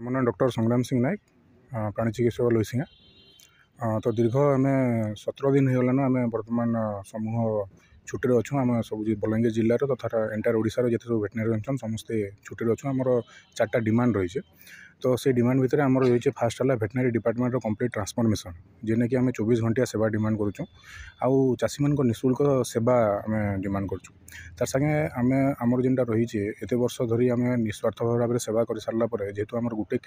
ମୋ ନାଁ ଡକ୍ଟର ସଂଗ୍ରାମ सिंह नायक प्राणी चिकित्सक लुईसिंगा। तो दीर्घ आम 17 दिन होगलान आम बर्तमान समूह छुट्टी अच्छु। आम सब बलांगीर जिलार तथा एंटायर ओडिशार जिते सब भेटनेरी अच्छा समस्ते छुट्टी अच्छु। आमर 4टा डिमांड रही। तो से डिमांड भितर आमर रही फास्ट है भेटनेरी डिपार्टमेंट कम्प्लीट ट्रांसफॉर्मेशन जेने कि आम 24 घंटिया सेवा डिमांड करूँ। आउ चाषी मान निःशुल्क सेवा आम डिमांड करूँ। तार संगे आम आमर जेनटा रही एत वर्ष धरी आम निस्वार्थ भाव में सेवा कर सारापर जेहेतु आम गोटे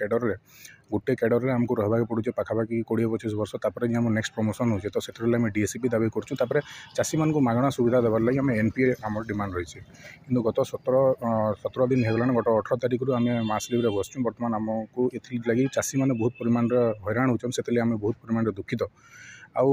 कैडर में आमको रहा पड़े पाखापाखि 20-25 वर्ष तापर आम नेक्स्ट प्रमोशन हो तो से डीएसपी दाबी करूँ। चाषी मान मागणा सुविधा देवार लगी आम एनपीए आम डिमांड रही कि गत 17 दिन होगलान गत 18 तारिख आम मास लिव्रे बसचु। बर्तमान आमको लगी चाषी मैंने बहुत परिमाण हैरान होचन से आम बहुत परिमाण दुखित। आउ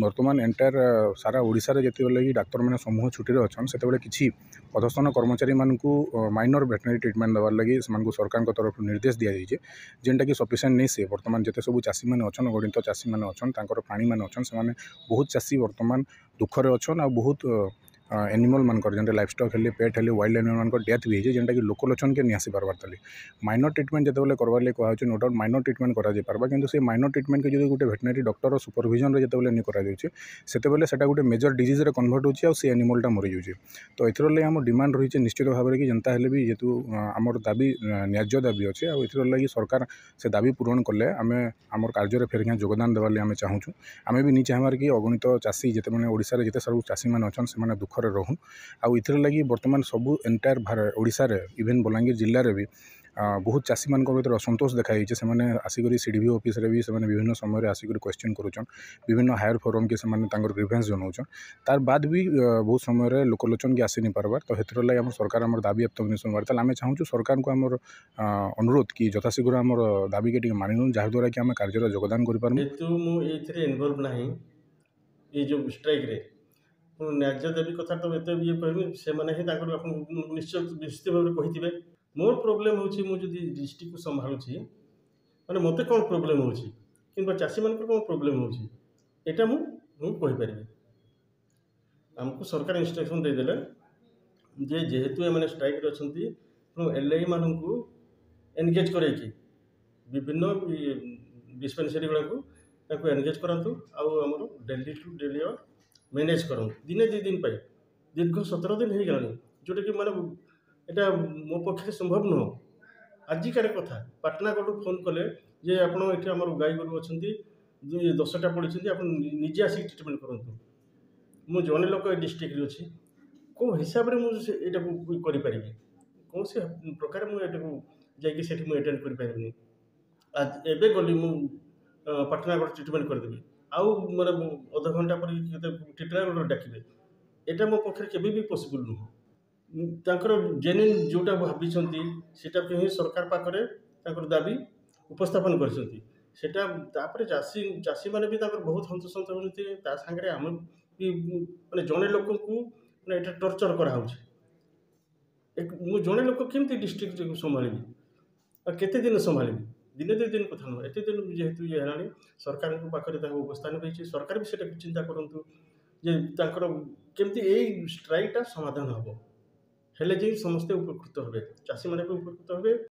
बर्तमान एंटायर सारा ओडिशा रे जेते लगी डाक्तर मैंने समूह छुट्टी अच्छन से किसी अधस्थान कर्मचारी मानकु माइनर वेटनरी ट्रिटमेंट देवार लगी सरकार तरफ निर्देश दि जाइए जेनटा कि सफिशिएंट नहीं से बर्तमान जिते सब चाषी मैंने अच्छन गणित चाषी मैंने अच्छन तांकर प्राणी मैंने अच्छन से बहुत चाषी बर्तमान दुखरे अच्छन आ बहुत एनिमल मानकर जेनटा लाइफ स्टॉक हेले पेट हेले वाइल्ड एनिमल मानकर डेथ भी है जेनटा कि लोकल अच्छन के नहीं आसी पार्बार ताली माइनर ट्रिटमेंट जिते करवार लगे कहुचे नो डाउट माइनर ट्रिटमेंट करा पार्बा किंतु से माइनर ट्रिटमेंट के जो गोटे भेटनेरी डॉक्टर सुपरविजन जिते नहीं कराते से गोटे मेजर डिजीज रे कन्वर्ट होची से एनिमलटा मरी जाऊँगी। तो एथर लगे आम डिमांड रही निश्चित भाव में कि जनता हेले भी जेहेतु आमर दाबी न्याज्य दाबी अच्छे आर लगी सरकार से दाबी पूरण कले आम आम कार्य फेर योगदान देवार आम चाहूँ। आम भी नहीं चाहबार कि अगणित चाषी जिते मैंने ओडिशा रे जिते सब चाषी मैंने अच्छन से दुखरे रहूँ। आउ इथर लगी बर्तमान सबू एंटायर ओडिशा रे इवेन बलांगीर जिले में भी बहुत चाषी मान भर असंतोष देखाई से आसिक सीडीवी ऑफिस रे भी से विभिन्न समय आसिक क्वेश्चन करुचन विभिन्न हायर फोरम के ग्रीवेंस जनाऊन तार बाद भी बहुत समय लोकलोचन की आसी नहीं पार्बार। तो हेतर लगे आम सरकार आम दाबी अब तक नहीं शुणवार आम चाहूँ सरकार को आम अनुरोध कि यथाशीघ्र आम दाबी के मानिनु जहाद्वारा कि आम कार्य योगदान कर न्याज्य देवी कथा तो ये कहमी से निश्चित भाव में कही मोर प्रोब्लेम हो डिस्ट्रिक्ट को संभालुँ मैंने मत कौन प्रोब्लेम हो चाषी मान कौन प्रोब्लेम होटा मुझे आमको सरकार इंस्ट्रक्शन देदेले जे जेहेतु मैंने स्ट्राइक अच्छा एलआई मान एनगेज कर विभिन्न डिस्पेंसरी गुड़ा को एनगेज करातु आमर डेली टू डेली मैनेज करूँ दिने 2 दिन दीर्घ 17 दिन हो गला जोटा कि माने एटा मो पक्षे संभव नुह। आजिकार कथा पाटनागढ़ फोन कले जे आप गाई गोरु अच्छा 10टा पड़ी आप निजे आसिक ट्रिटमेंट करूँ मु जड़े लोक डिस्ट्रिक्ट अच्छी कौ हिसाब से मुझे करें कौन से प्रकार मुझे अटेंड करें आज एवं गली पाटनागढ़ ट्रिटमेंट करदेवी आउ माने अध घंटा पर टिटलागढ़ डाकिबे एटा मो पक्षे केबे भी पॉसिबल नुह। जेन्युइन जोटा भावी ही सरकार पाखे दाबी उपस्थापन कर चाषी मैंने भी बहुत हंतसंत होती सागर आम भी माने जड़े लोक को टर्चर कराऊे मु जड़े लोक केमती डिस्ट्रिक्ट संभाली केते दिन संभाली दिने 2 दिन कथा नुह एत दिन जेहेतु ये है सरकार पाखे उपस्थान होती सरकार भी से चिंता करूँ जे केमती यही स्ट्राइकटा समाधान हम हेले समस्ते उपकृत हे चाषी मैंने भी उपकृत हे।